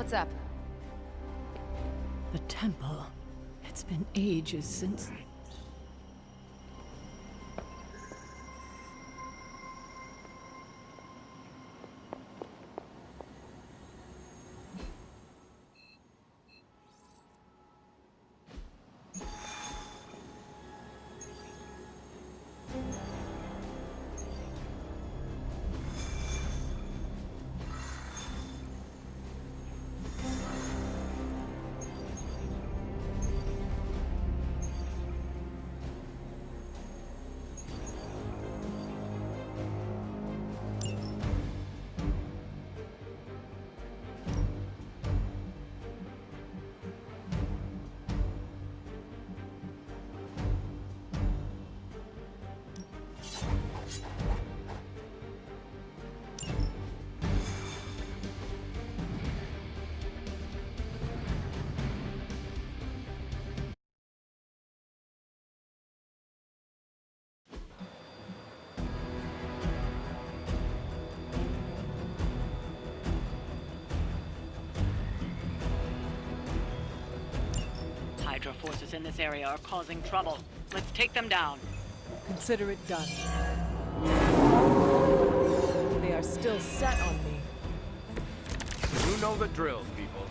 What's up? The temple. It's been ages since... Hydra forces in this area are causing trouble. Let's take them down. Consider it done. They are still set on me. You know the drill, people.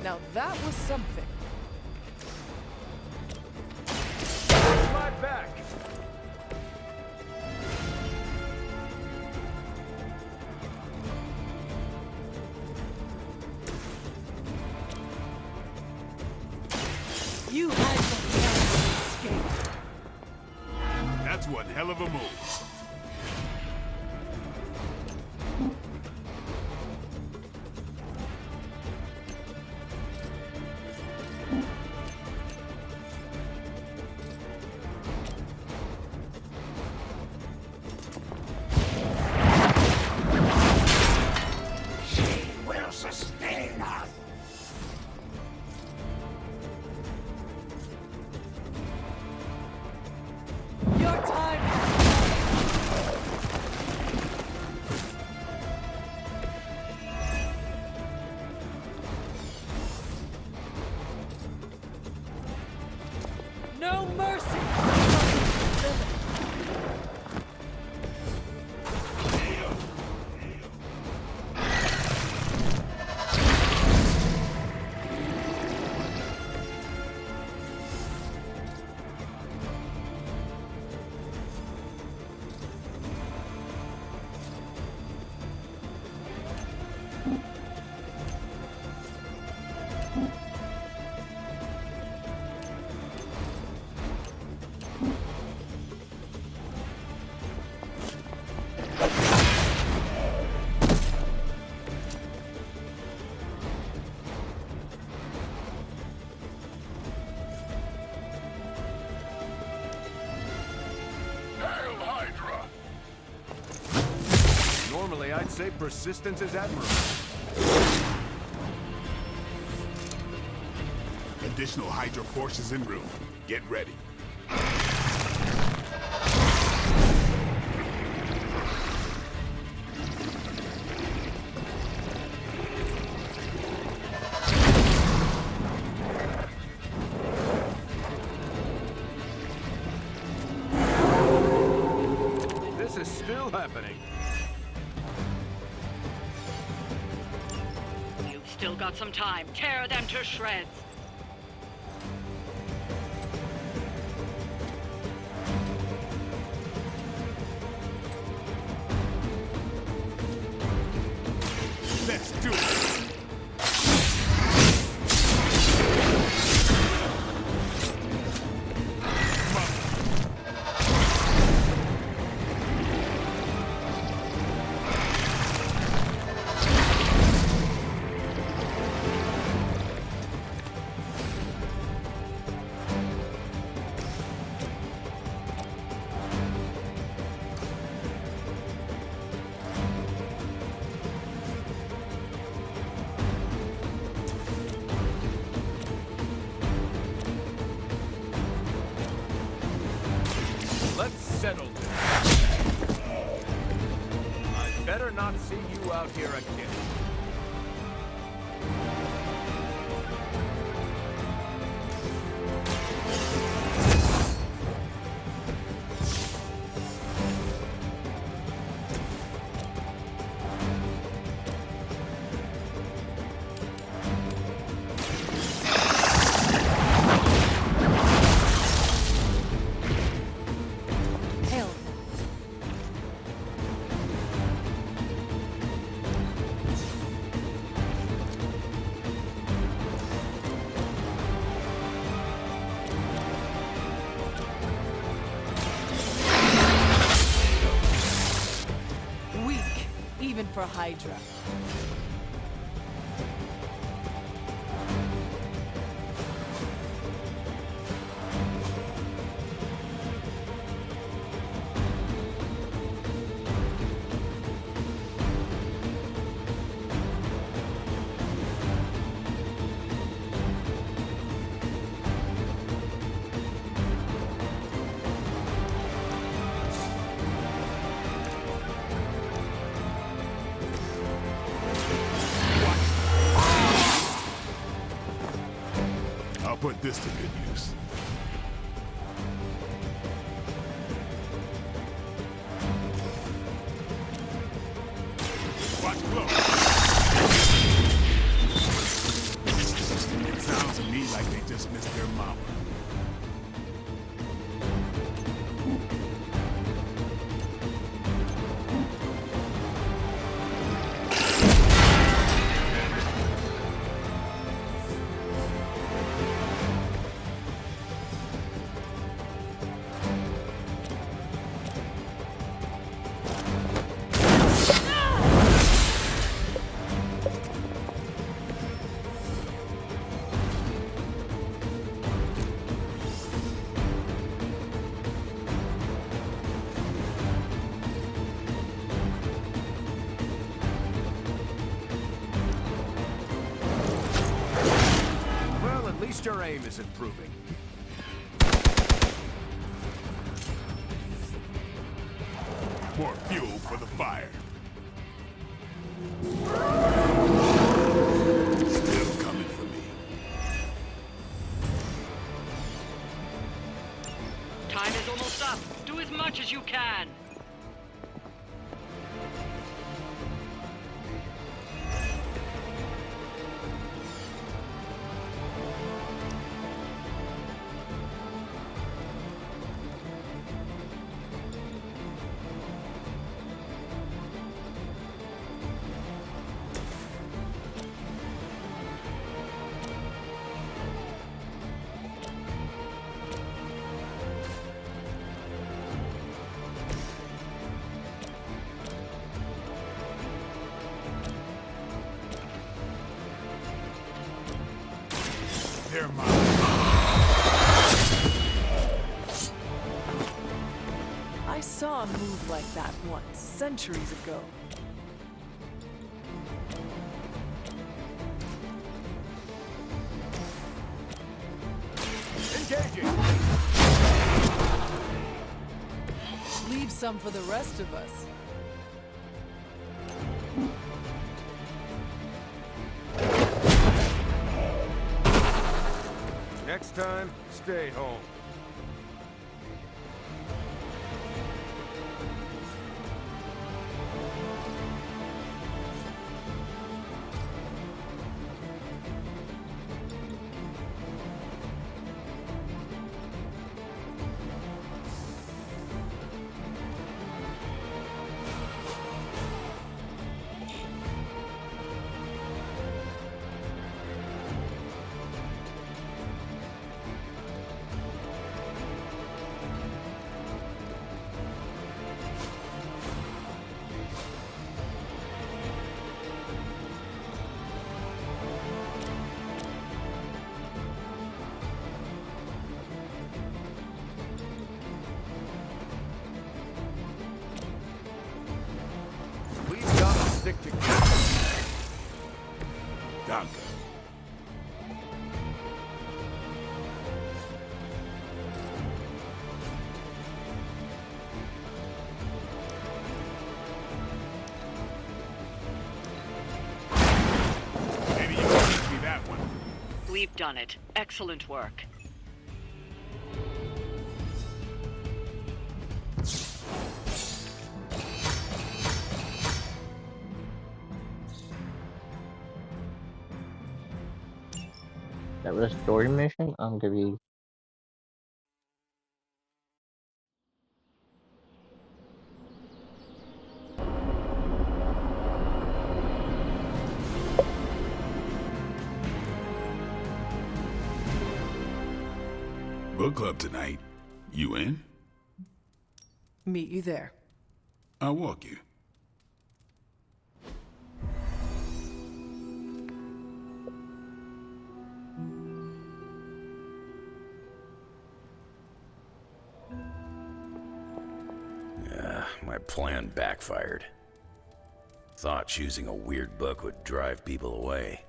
Now that was something. My back. You had some chance to escape. That's one hell of a move. Your time has come. No mercy! Normally, I'd say persistence is admirable. Additional Hydra forces en route. Get ready. This is still happening. You've still got some time. Tear them to shreds. Let's do it. settled this. I better not see you out here again. Hell. Weak, even for Hydra. I'll put this to good use. Watch close. It sounds to me like they just missed their mama. Well, at least your aim is improving. More fuel for the fire. Still coming for me. Time is almost up. Do as much as you can. They're mine. I saw a move like that once, centuries ago. Engaging! Leave some for the rest of us. Next time, stay home. Stick together. Danke. You've done it. Excellent work. That was a story mission? I'm confused. Book club tonight. You in? Meet you there. I'll walk you. My plan backfired. Thought choosing a weird book would drive people away.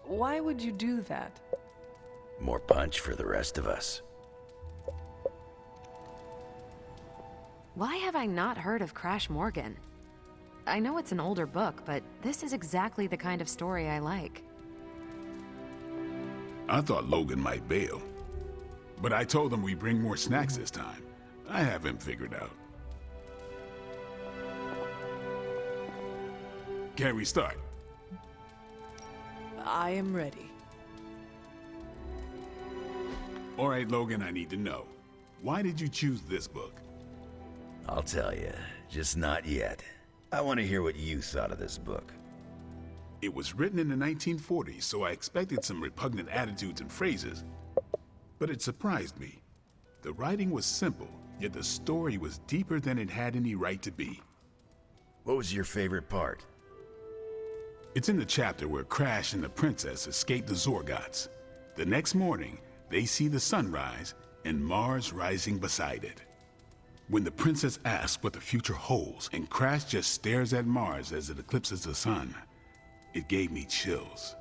Why would you do that? More punch for the rest of us. Why have I not heard of Crash Morgan? I know it's an older book, but this is exactly the kind of story I like. I thought Logan might bail. But I told him we bring more snacks this time. I have him figured out. Can we start? I am ready. All right, Logan, I need to know. Why did you choose this book? I'll tell you, just not yet. I want to hear what you thought of this book. It was written in the 1940s, so I expected some repugnant attitudes and phrases. But it surprised me. The writing was simple, yet the story was deeper than it had any right to be. What was your favorite part? It's in the chapter where Crash and the princess escape the Zorgots. The next morning, they see the sun rise and Mars rising beside it. When the princess asks what the future holds and Crash just stares at Mars as it eclipses the sun, it gave me chills.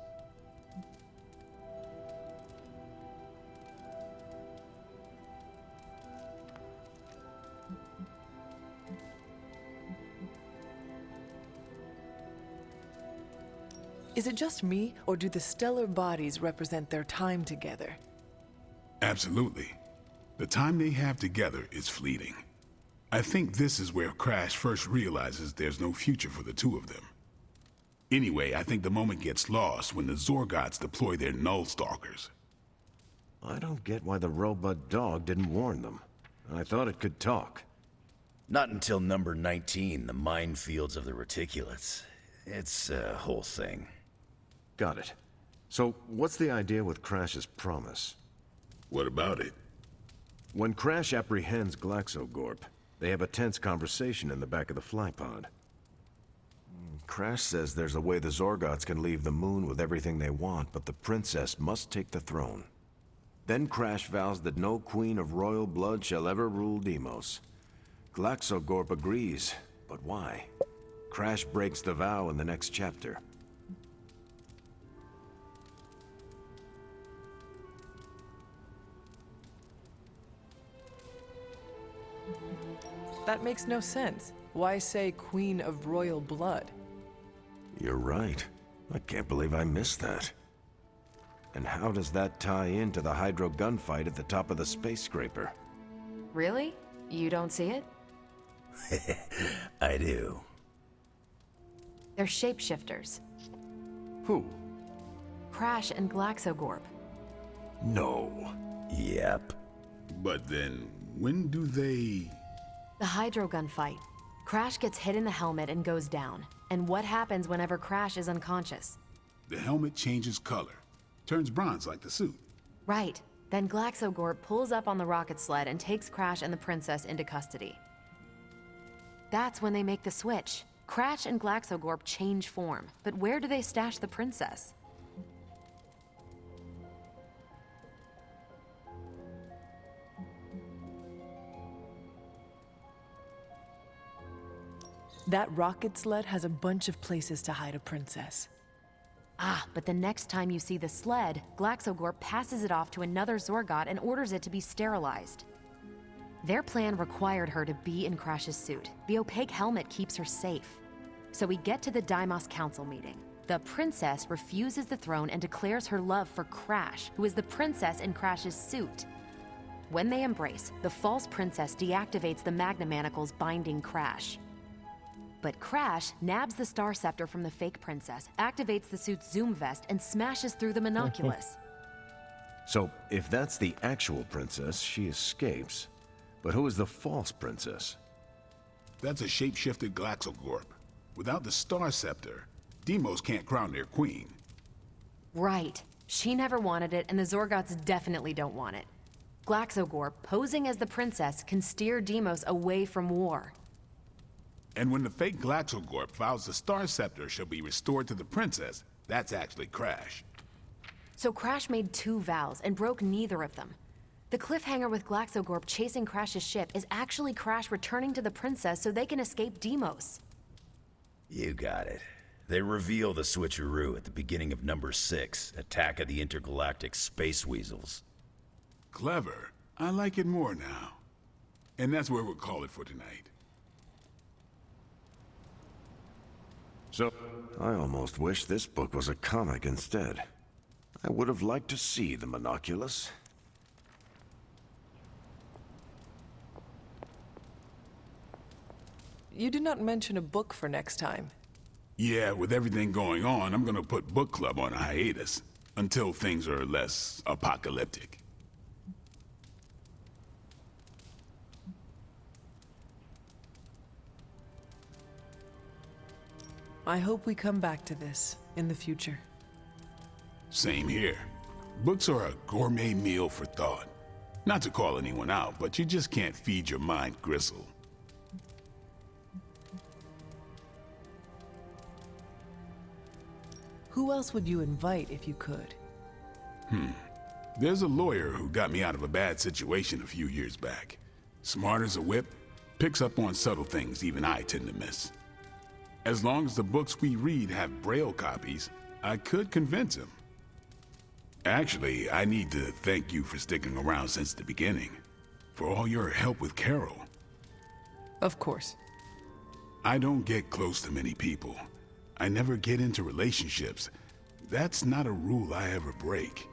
Is it just me, or do the stellar bodies represent their time together? Absolutely. The time they have together is fleeting. I think this is where Crash first realizes there's no future for the two of them. Anyway, I think the moment gets lost when the Zorgots deploy their Null Stalkers. I don't get why the robot dog didn't warn them. I thought it could talk. Not until number 19, the minefields of the reticulates. It's a whole thing. Got it. So, what's the idea with Crash's promise? What about it? When Crash apprehends Glaxogorp, they have a tense conversation in the back of the flypod. Crash says there's a way the Zorgots can leave the moon with everything they want, but the princess must take the throne. Then Crash vows that no queen of royal blood shall ever rule Deimos. Glaxogorp agrees, but why? Crash breaks the vow in the next chapter. That makes no sense. Why say Queen of Royal Blood? You're right. I can't believe I missed that. And how does that tie into the Hydro gunfight at the top of the space scraper? Really? You don't see it? I do. They're shapeshifters. Who? Crash and Glaxogorp. No. Yep. But then, when do they... The Hydro gunfight. Crash gets hit in the helmet and goes down. And what happens whenever Crash is unconscious? The helmet changes color. Turns bronze like the suit. Right. Then Glaxogorp pulls up on the rocket sled and takes Crash and the princess into custody. That's when they make the switch. Crash and Glaxogorp change form, but where do they stash the princess? That rocket sled has a bunch of places to hide a princess. Ah, but the next time you see the sled, Glaxogorp passes it off to another Zorgot and orders it to be sterilized. Their plan required her to be in Crash's suit. The opaque helmet keeps her safe. So we get to the Deimos Council meeting. the princess refuses the throne and declares her love for Crash, who is the princess in Crash's suit. When they embrace, the false princess deactivates the Magna Manacles binding Crash. But Crash nabs the Star Scepter from the fake princess, activates the suit's Zoom vest, and smashes through the monoculus. So, if that's the actual princess, she escapes. But who is the false princess? That's a shape-shifted Glaxogorp. Without the Star Scepter, Deimos can't crown their queen. Right. She never wanted it, and the Zorgots definitely don't want it. Glaxogorp, posing as the princess, can steer Deimos away from war. And when the fake Glaxogorp vows the Star Scepter shall be restored to the princess, that's actually Crash. So Crash made 2 vows and broke neither of them. The cliffhanger with Glaxogorp chasing Crash's ship is actually Crash returning to the princess so they can escape Deimos. You got it. They reveal the switcheroo at the beginning of number 6, Attack of the Intergalactic Space Weasels. Clever. I like it more now. And that's where we'll call it for tonight. So, I almost wish this book was a comic instead. I would have liked to see the monoculus. You did not mention a book for next time. Yeah, with everything going on, I'm gonna put book club on a hiatus. Until things are less apocalyptic. I hope we come back to this in the future. Same here. Books are a gourmet meal for thought. Not to call anyone out, but you just can't feed your mind gristle. Who else would you invite if you could? There's a lawyer who got me out of a bad situation a few years back. Smart as a whip, picks up on subtle things even I tend to miss. As long as the books we read have Braille copies, I could convince him. Actually, I need to thank you for sticking around since the beginning. For all your help with Carol. Of course. I don't get close to many people. I never get into relationships. That's not a rule I ever break.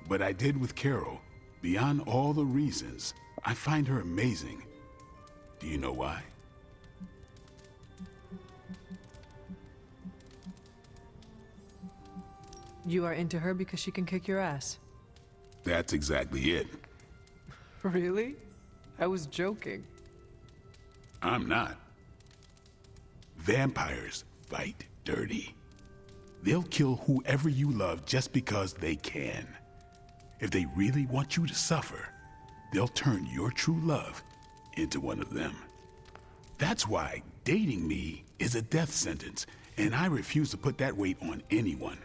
But I did with Carol. Beyond all the reasons, I find her amazing. Do you know why? You are into her because she can kick your ass. That's exactly it. Really? I was joking. I'm not. Vampires fight dirty. They'll kill whoever you love just because they can. If they really want you to suffer, they'll turn your true love into one of them. That's why dating me is a death sentence, and I refuse to put that weight on anyone.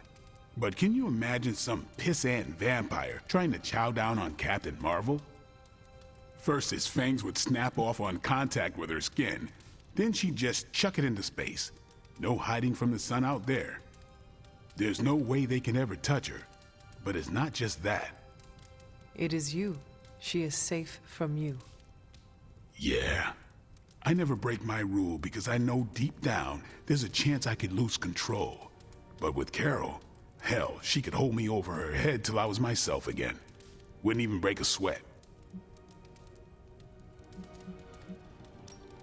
But can you imagine some pissant vampire trying to chow down on Captain Marvel? First, his fangs would snap off on contact with her skin. Then she'd just chuck it into space. No hiding from the sun out there. There's no way they can ever touch her. But it's not just that. It is you. She is safe from you. Yeah. I never break my rule because I know deep down there's a chance I could lose control. But with Carol, hell, she could hold me over her head till I was myself again. Wouldn't even break a sweat.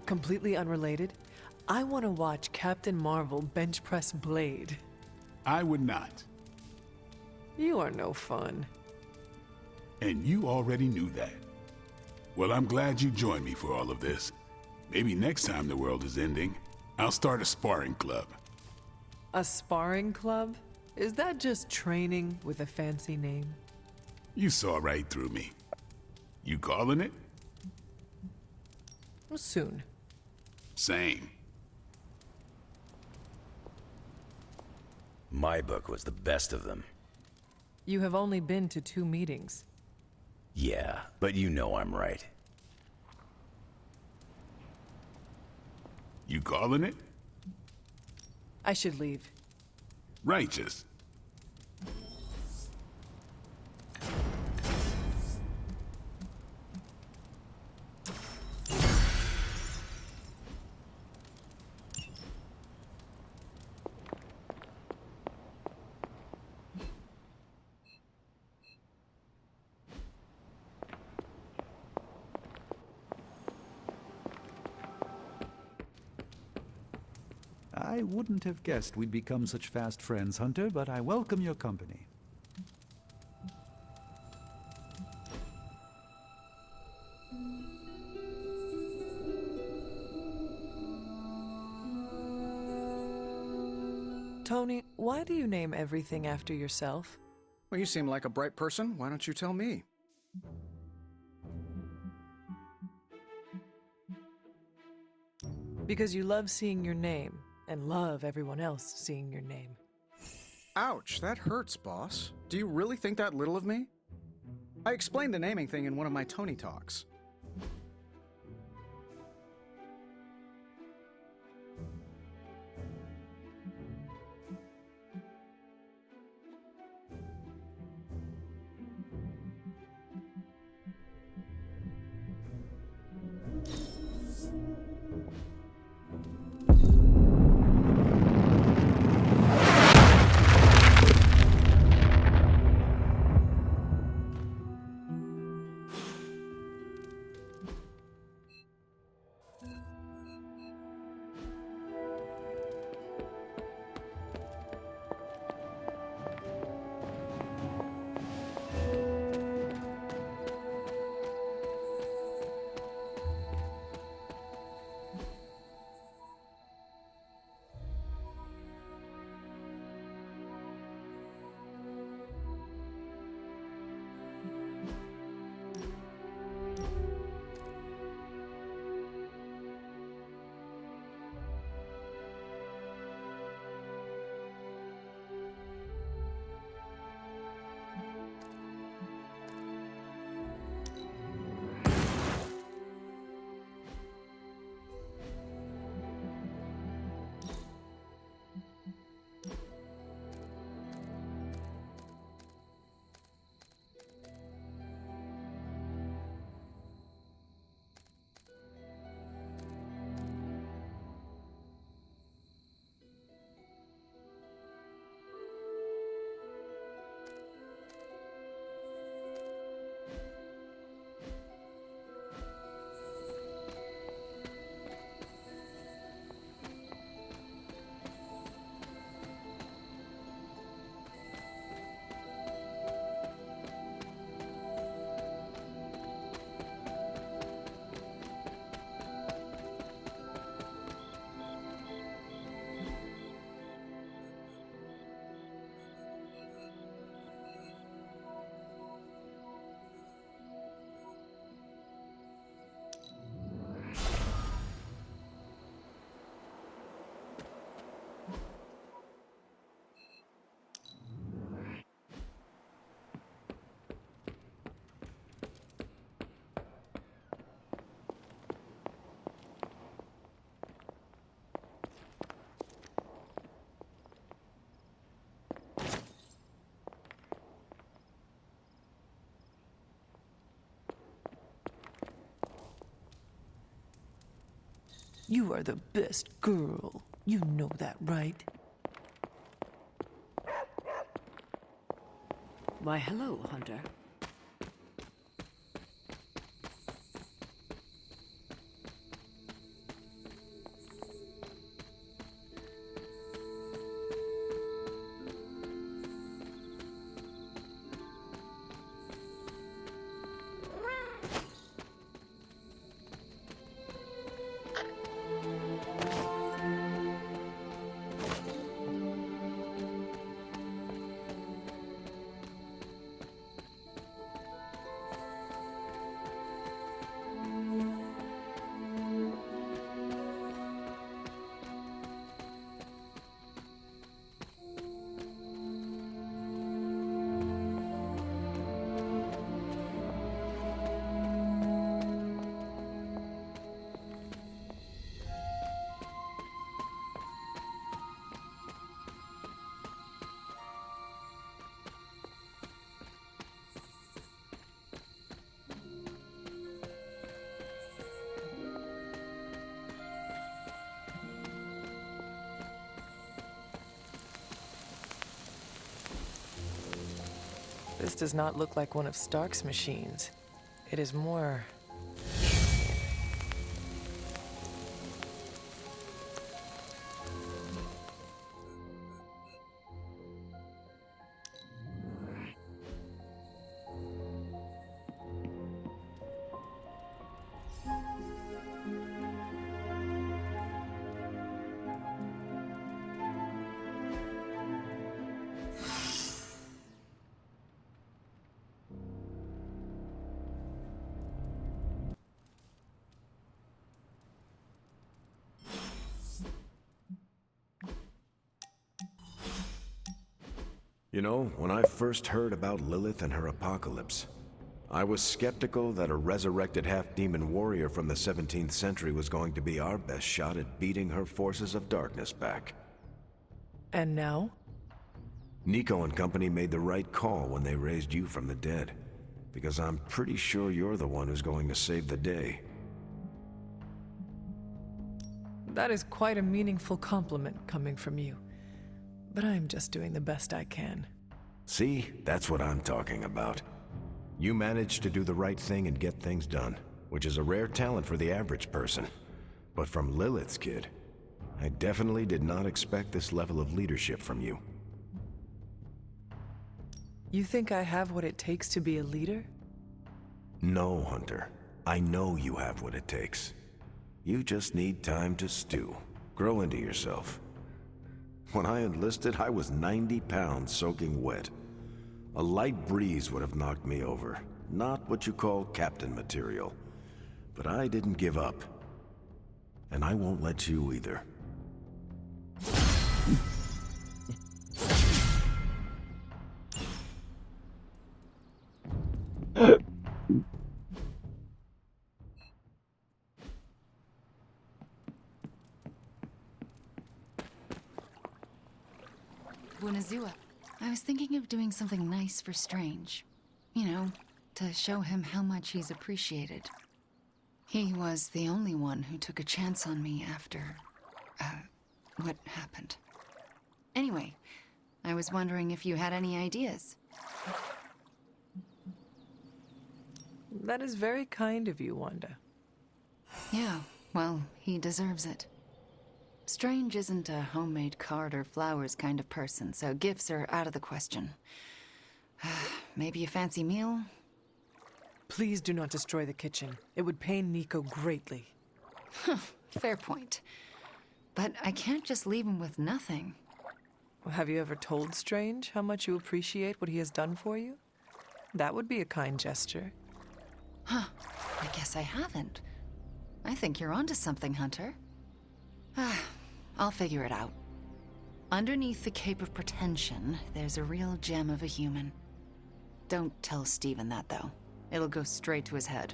Completely unrelated, I want to watch Captain Marvel bench press Blade. I would not. You are no fun. And you already knew that. Well, I'm glad you joined me for all of this. Maybe next time the world is ending, I'll start a sparring club. A sparring club? Is that just training with a fancy name? You saw right through me. You calling it? Soon. Same. My book was the best of them. You have only been to 2 meetings. Yeah, but you know I'm right. You calling it? I should leave. Righteous. I wouldn't have guessed we'd become such fast friends, Hunter, but I welcome your company. Tony, why do you name everything after yourself? Well, you seem like a bright person. Why don't you tell me? Because you love seeing your name, and love everyone else seeing your name. Ouch, that hurts, boss. Do you really think that little of me? I explained the naming thing in one of my Tony talks. You are the best girl. You know that, right? Why, hello, Hunter. This does not look like one of Stark's machines. It is more... You know, when I first heard about Lilith and her apocalypse, I was skeptical that a resurrected half-demon warrior from the 17th century was going to be our best shot at beating her forces of darkness back. And now? Nico and company made the right call when they raised you from the dead, because I'm pretty sure you're the one who's going to save the day. That is quite a meaningful compliment coming from you. But I'm just doing the best I can. See? That's what I'm talking about. You managed to do the right thing and get things done, which is a rare talent for the average person. But from Lilith's kid, I definitely did not expect this level of leadership from you. You think I have what it takes to be a leader? No, Hunter. I know you have what it takes. You just need time to stew, grow into yourself. When I enlisted, I was 90 pounds soaking wet. A light breeze would have knocked me over. Not what you call captain material. But I didn't give up. And I won't let you either. Buonazua. I was thinking of doing something nice for Strange. You know, to show him how much he's appreciated. He was the only one who took a chance on me after, what happened. Anyway, I was wondering if you had any ideas. That is very kind of you, Wanda. Yeah, well, he deserves it. Strange isn't a homemade card or flowers kind of person, so gifts are out of the question. Maybe a fancy meal? Please do not destroy the kitchen. It would pain Nico greatly. Fair point. But I can't just leave him with nothing. Have you ever told Strange how much you appreciate what he has done for you? That would be a kind gesture. Huh. I guess I haven't. I think you're onto something, Hunter. I'll figure it out. Underneath the cape of pretension, there's a real gem of a human. Don't tell Steven that, though. It'll go straight to his head.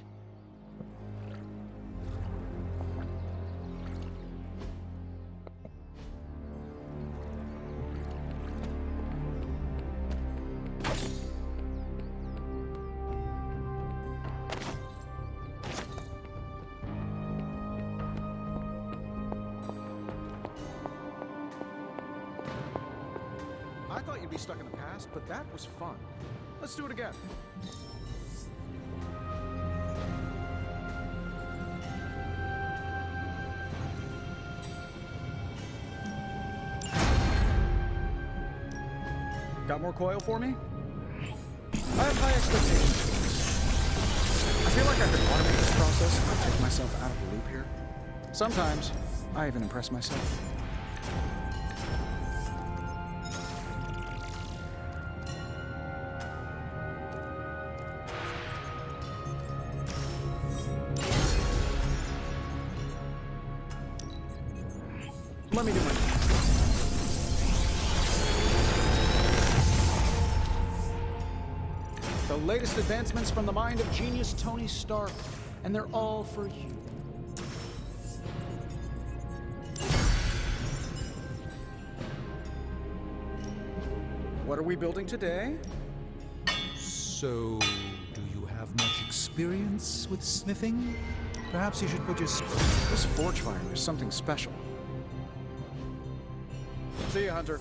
I thought you'd be stuck in the past, but that was fun. Let's do it again. Got more coil for me? I have high expectations. I feel like I could automate this process and take myself out of the loop here. Sometimes, I even impress myself. Let me do my thing. The latest advancements from the mind of genius Tony Stark, and they're all for you. What are we building today? So, do you have much experience with smithing? Perhaps you should put your... This forge fire is something special. See you, Hunter.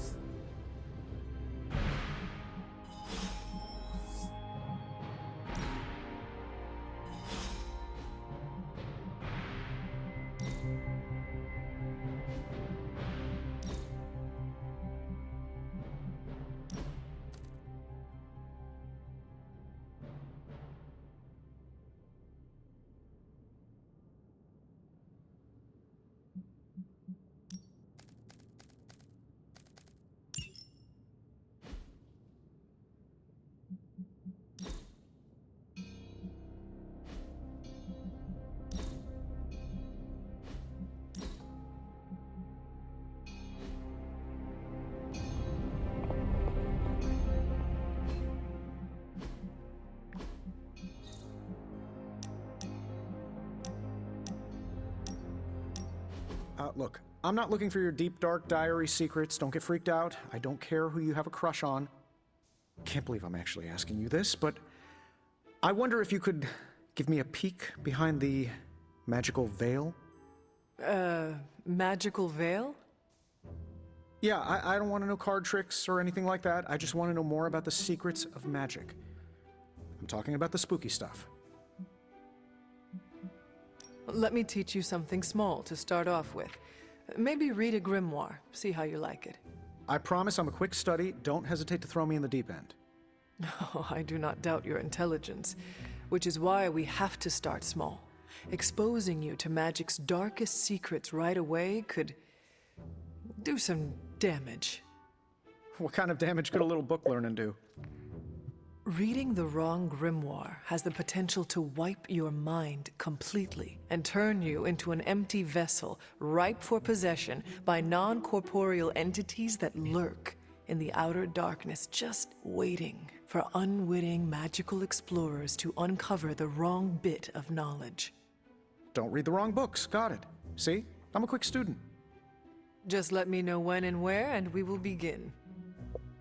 Look, I'm not looking for your deep, dark diary secrets. Don't get freaked out. I don't care who you have a crush on. Can't believe I'm actually asking you this, but I wonder if you could give me a peek behind the magical veil? Magical veil? Yeah, I don't want to know card tricks or anything like that. I just want to know more about the secrets of magic. I'm talking about the spooky stuff. Let me teach you something small to start off with. Maybe read a grimoire, see how you like it. I promise I'm a quick study. Don't hesitate to throw me in the deep end. Oh, I do not doubt your intelligence, which is why we have to start small. Exposing you to magic's darkest secrets right away could do some damage. What kind of damage could a little book learning do? Reading the wrong grimoire has the potential to wipe your mind completely and turn you into an empty vessel ripe for possession by non-corporeal entities that lurk in the outer darkness, just waiting for unwitting magical explorers to uncover the wrong bit of knowledge. Don't read the wrong books. Got it. See? I'm a quick student. Just let me know when and where, and we will begin.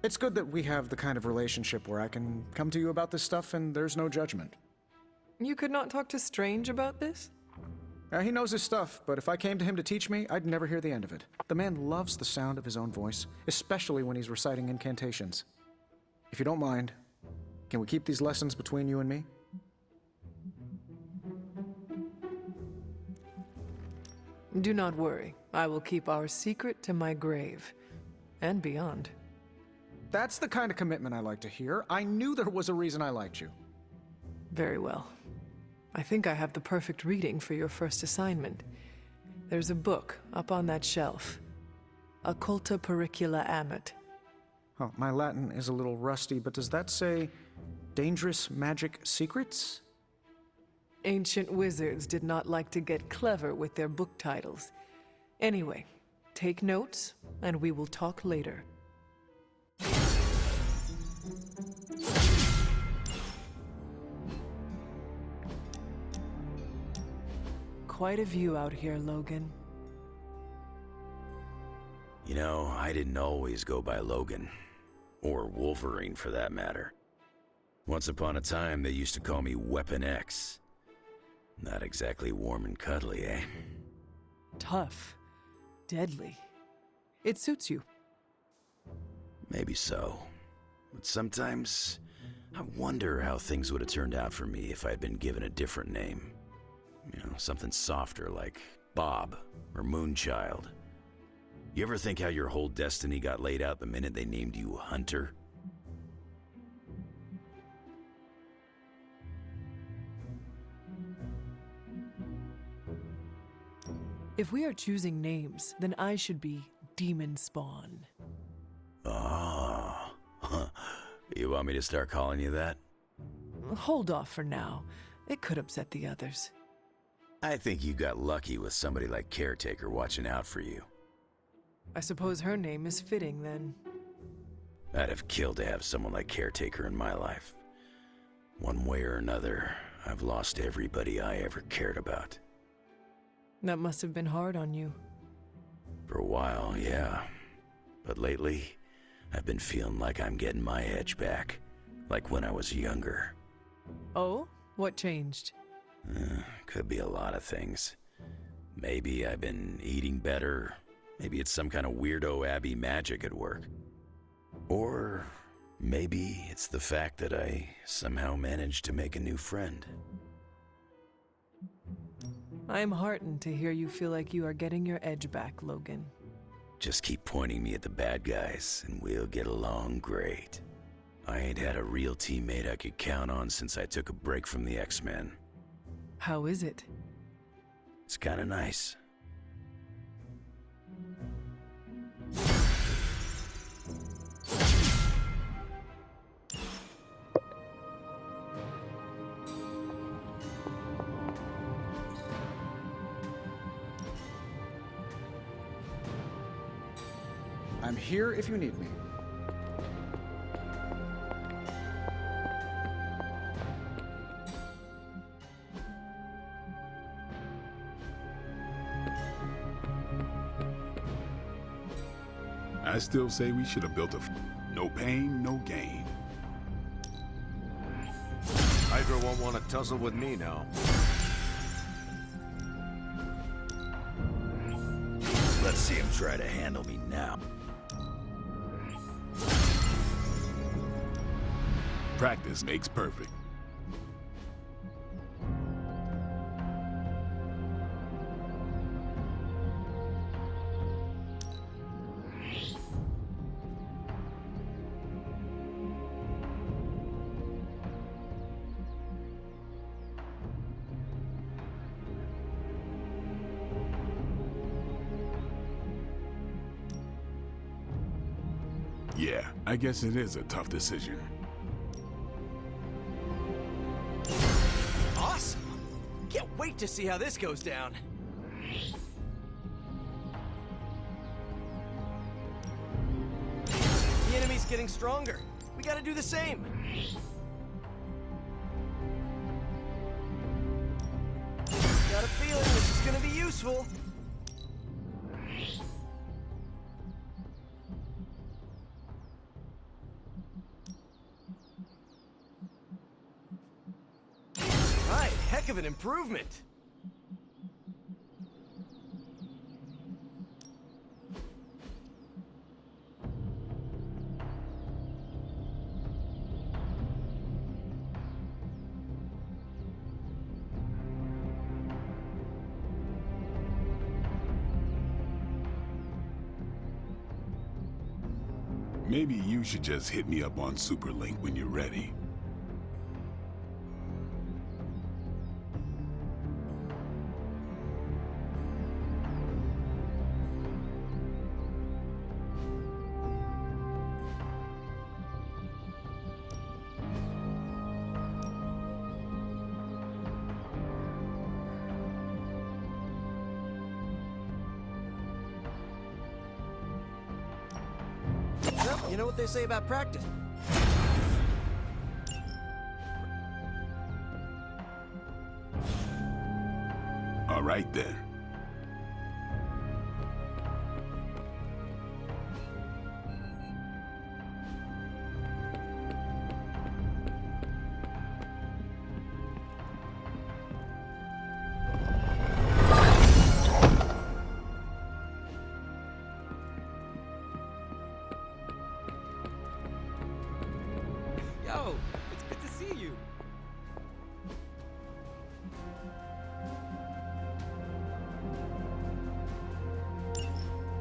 It's good that we have the kind of relationship where I can come to you about this stuff and there's no judgment. You could not talk to Strange about this? He knows his stuff, but if I came to him to teach me, I'd never hear the end of it. The man loves the sound of his own voice, especially when he's reciting incantations. If you don't mind, can we keep these lessons between you and me? Do not worry. I will keep our secret to my grave. And beyond. That's the kind of commitment I like to hear. I knew there was a reason I liked you. Very well. I think I have the perfect reading for your first assignment. There's a book up on that shelf. Occulta Pericula Amet. Oh, my Latin is a little rusty, but does that say Dangerous Magic Secrets? Ancient wizards did not like to get clever with their book titles. Anyway, take notes, and we will talk later. Quite a view out here, Logan. You know, I didn't always go by Logan. Or Wolverine, for that matter. Once upon a time, they used to call me Weapon X. Not exactly warm and cuddly, eh? Tough. Deadly. It suits you. Maybe so. But sometimes, I wonder how things would have turned out for me if I'd been given a different name. You know, something softer like Bob or Moonchild. You ever think how your whole destiny got laid out the minute they named you Hunter? If we are choosing names, then I should be Demon Spawn. Ah. You want me to start calling you that? Hold off for now. It could upset the others. I think you got lucky with somebody like Caretaker watching out for you. I suppose her name is fitting, then. I'd have killed to have someone like Caretaker in my life. One way or another, I've lost everybody I ever cared about. That must have been hard on you. For a while, yeah. But lately, I've been feeling like I'm getting my edge back. Like when I was younger. Oh? What changed? Could be a lot of things. Maybe I've been eating better. Maybe it's some kind of weirdo Abbey magic at work. Or maybe it's the fact that I somehow managed to make a new friend. I am heartened to hear you feel like you are getting your edge back, Logan. Just keep pointing me at the bad guys, and we'll get along great. I ain't had a real teammate I could count on since I took a break from the X-Men. How is it? It's kinda nice. I'm here if you need me. I still say we should have built a no pain, no gain. Hydra won't want to tussle with me now. Let's see him try to handle me now. Practice makes perfect. Yeah, I guess it is a tough decision. Awesome! Can't wait to see how this goes down. The enemy's getting stronger. We gotta do the same. Got a feeling this is gonna be useful. Right, heck of an improvement. Maybe you should just hit me up on Superlink when you're ready. Well, you know what they say about practice. All right then. Yo, it's good to see you.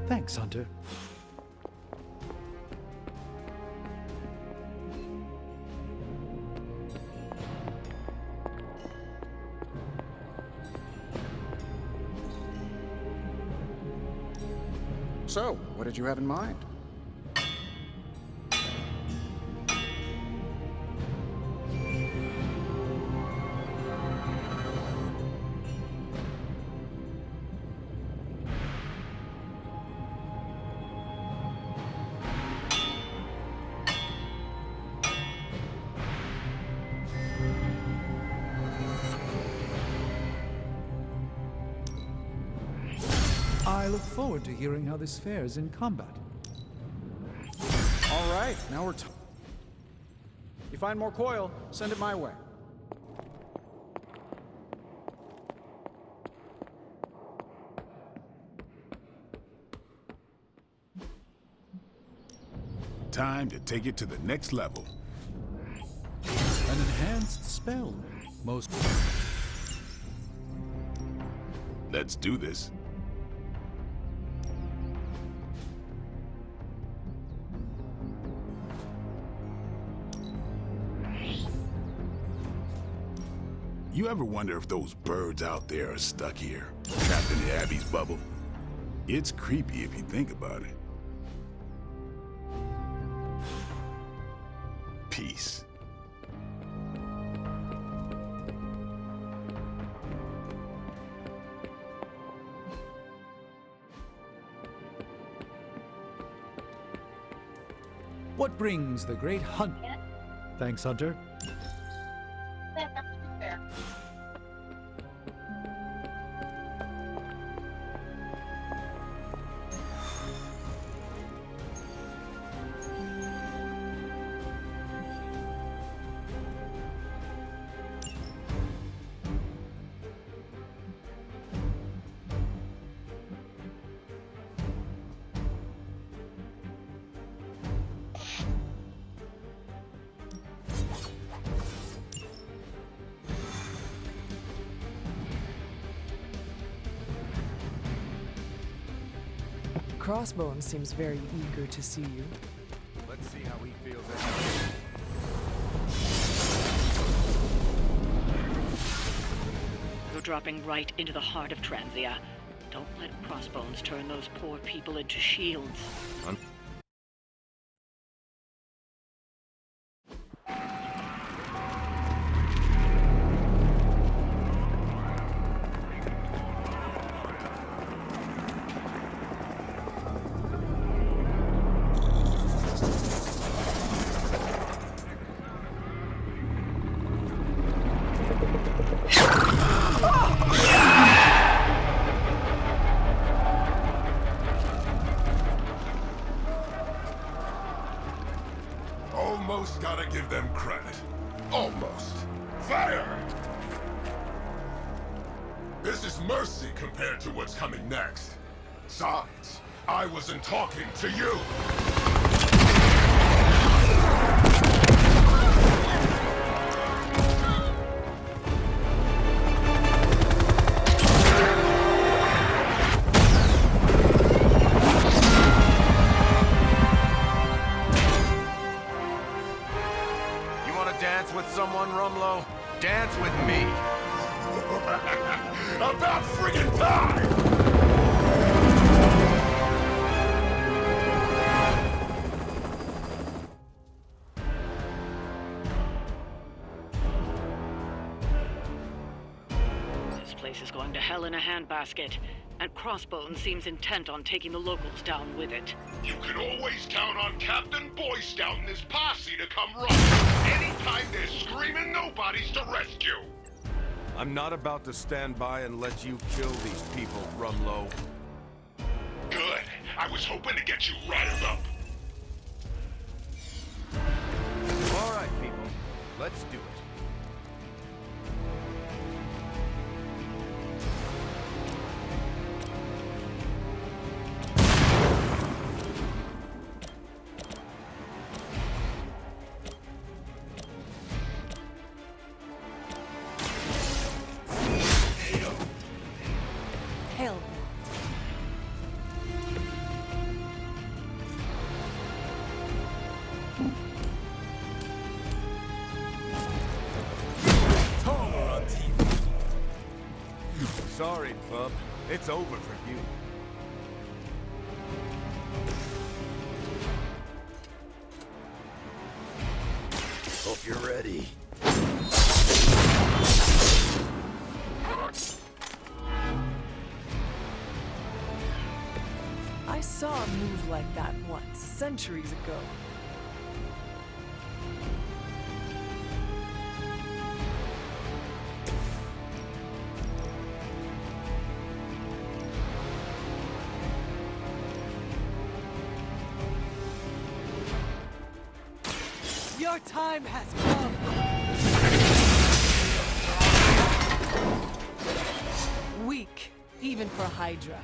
Thanks, Hunter. So, what did you have in mind? I look forward to hearing how this fares in combat. All right, now we're You find more coil, send it my way. Time to take it to the next level. An enhanced spell. Most. Let's do this. You ever wonder if those birds out there are stuck here, trapped in the Abbey's bubble? It's creepy if you think about it. Peace. What brings the great hunt? Thanks, Hunter. Crossbones seems very eager to see you. Let's see how he feels You're dropping right into the heart of Transia. Don't let Crossbones turn those poor people into shields. Almost gotta give them credit. Almost. Fire! This is mercy compared to what's coming next. Besides, I wasn't talking to you. Dance with someone, Rumlow? Dance with me. About friggin' time! This place is going to hell in a handbasket, and Crossbones seems intent on taking the locals down with it. You can always count on Captain Boy Scout and his posse to come running. Anytime there's screaming nobodies to rescue. I'm not about to stand by and let you kill these people, Rumlow. Good. I was hoping to get you riled up. All right, people. Let's do it. Hell. Sorry, bub. It's over for you. Hope you're ready. I saw a move like that once, centuries ago. Your time has come. Weak, even for Hydra.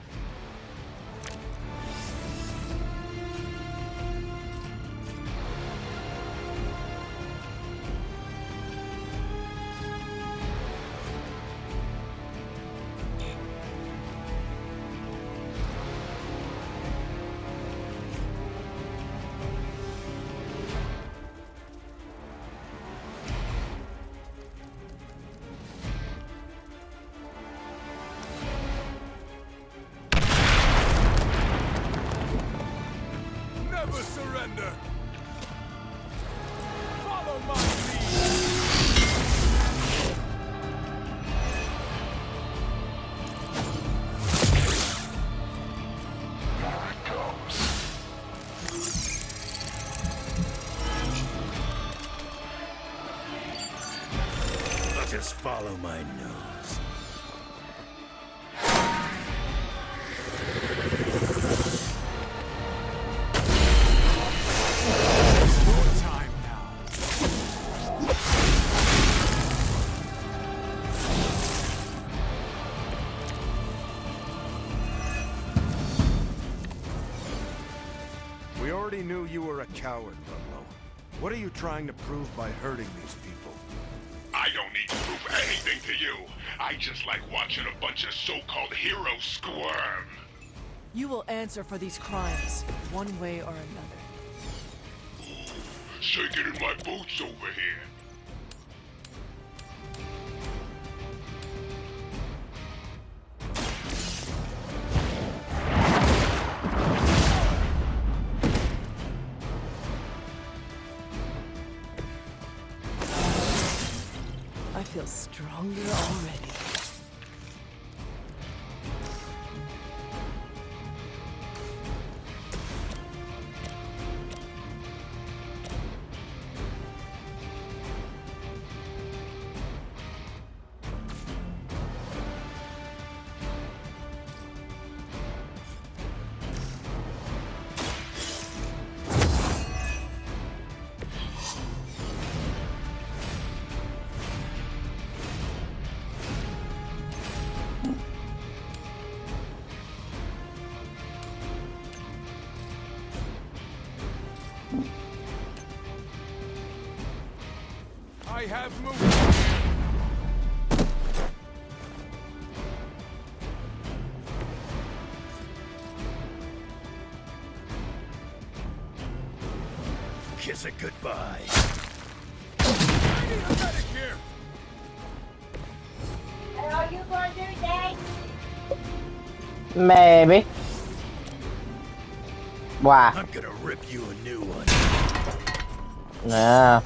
Never surrender! Follow my lead! Just follow my nose. We already knew you were a coward, Rumlow. What are you trying to prove by hurting these people? I don't need to prove anything to you. I just like watching a bunch of so-called heroes squirm. You will answer for these crimes, one way or another. Shaking in my boots over here. I feel stronger already. I have moved. Kiss it goodbye. I need a medic here. Are you going to do that? Maybe. Why? I'm gonna rip you a new one. Nah.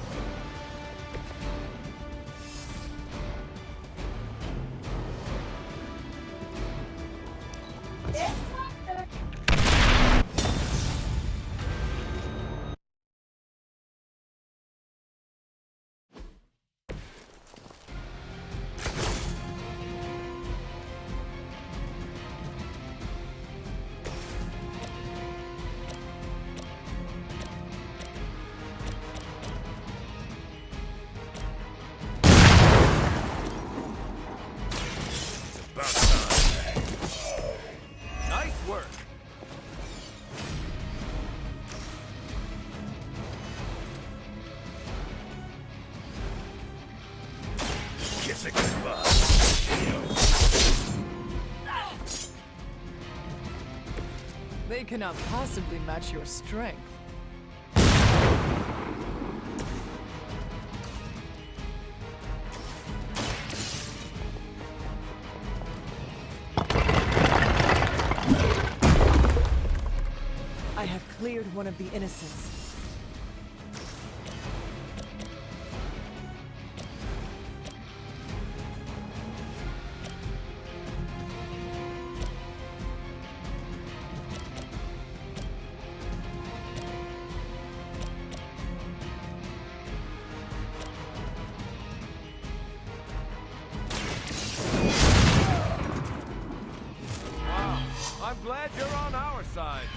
Nice work. Kiss it goodbye. They cannot possibly match your strength. I have cleared one of the innocents. Wow, I'm glad you're on our side.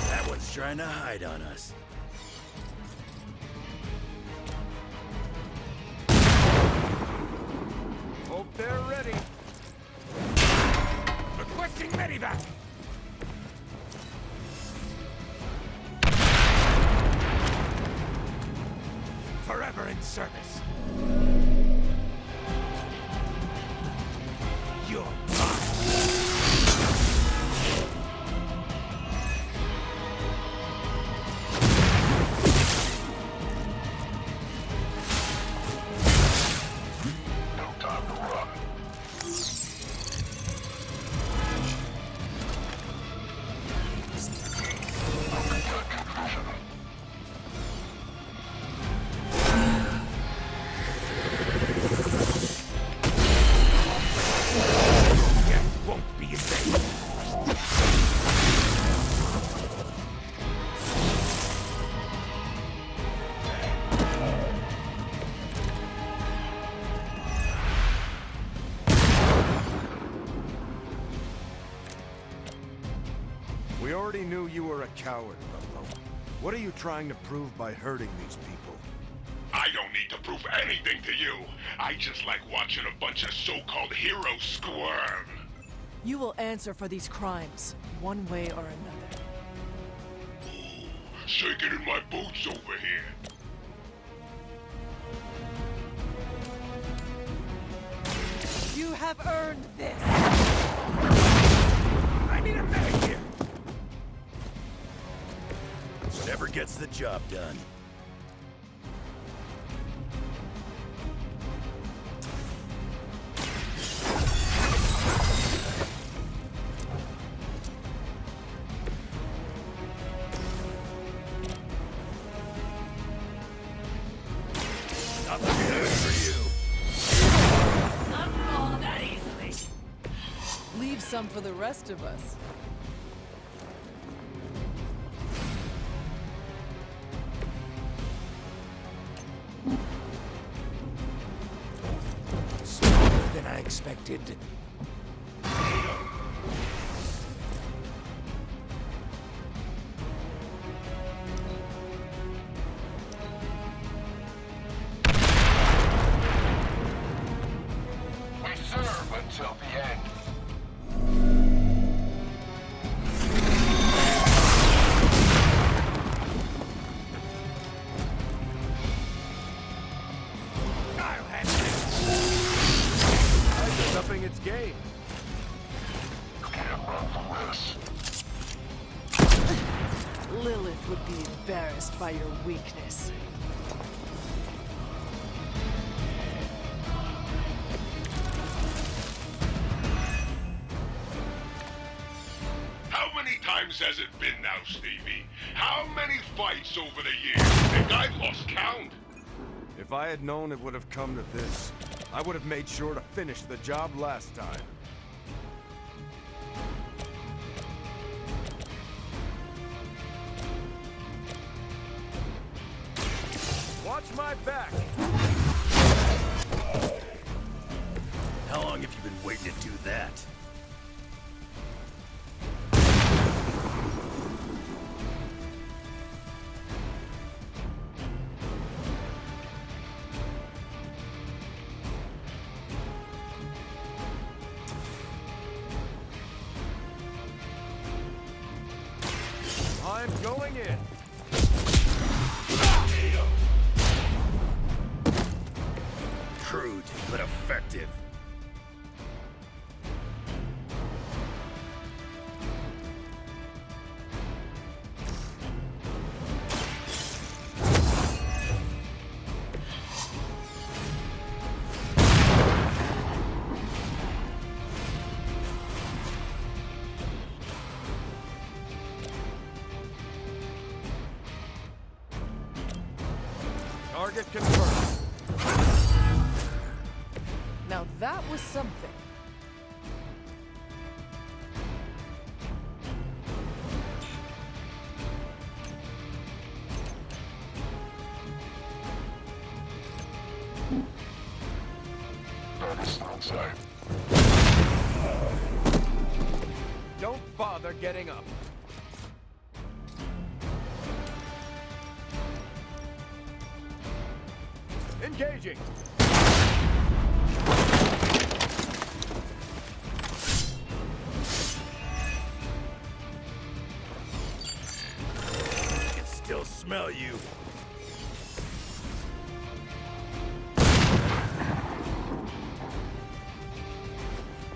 That one's trying to hide on us. Hope they're ready. Requesting medevac. Forever in service. You're We already knew you were a coward, Rumlow. What are you trying to prove by hurting these people? I don't need to prove anything to you. I just like watching a bunch of so-called heroes squirm. You will answer for these crimes, one way or another. Shaking in my boots over here. You have earned this! I need a medic here! Whatever gets the job done. Nothing good for you. Not fall that easily. Leave some for the rest of us. Smaller than I expected. We serve until the end. It's upping its game. Can't run from this. Lilith would be embarrassed by your weakness. How many times has it been now, Stevie? How many fights over the years? Think I've lost count? If I had known it would have come to this, I would have made sure to finish the job last time. Watch my back! How long have you been waiting to do that? I'm going in. Crude, but effective. Target confirmed. Now that was something. Target's outside. Don't bother getting up. Engaging. I can still smell you.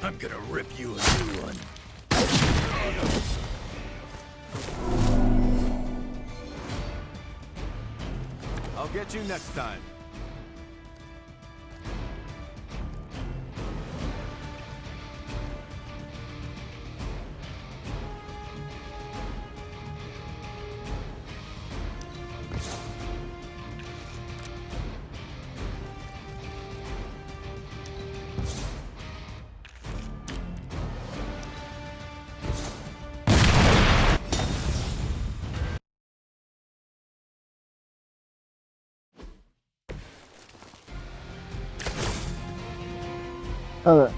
I'm gonna rip you a new one. I'll get you next time. Okay.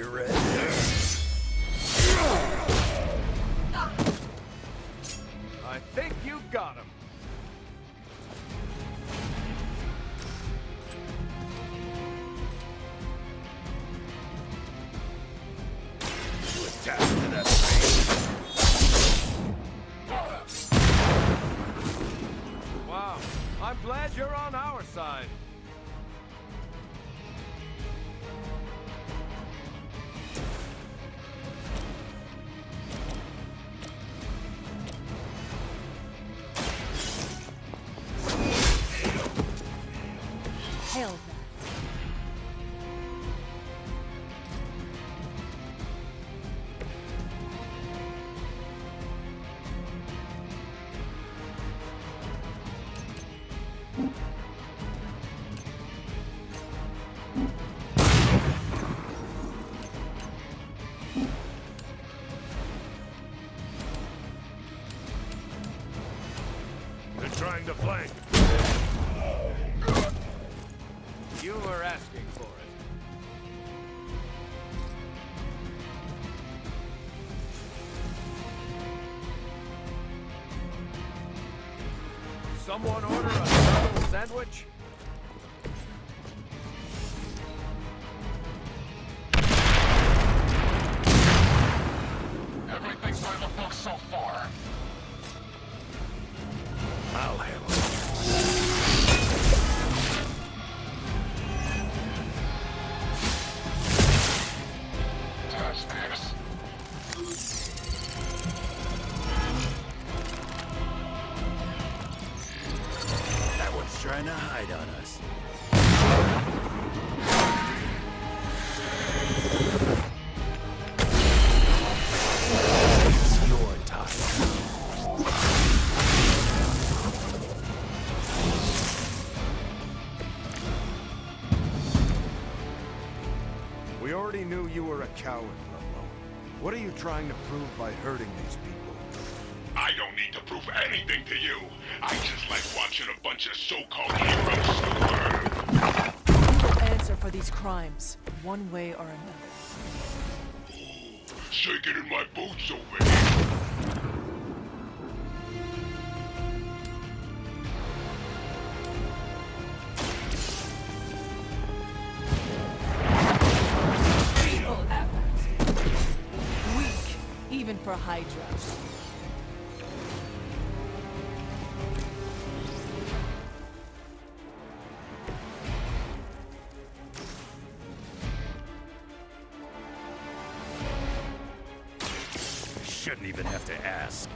You ready? I think you got him. You attached to that thing. Wow, I'm glad you're on our side. Hell, They're trying to flank. You were asking for it. Someone order a turtle sandwich? Everything's by the book so far. I'll handle it. Touch this. That one's trying to hide on us. It's your time. We already knew you were a coward, Ludlow. What are you trying to prove by hurting these people? I don't need to prove anything to you. I just like watching a bunch of so-called heroes suffer. You will answer for these crimes, one way or another. Shaking in my boots over here. Feeble effort. Weak, even for Hydra. Shouldn't even have to ask.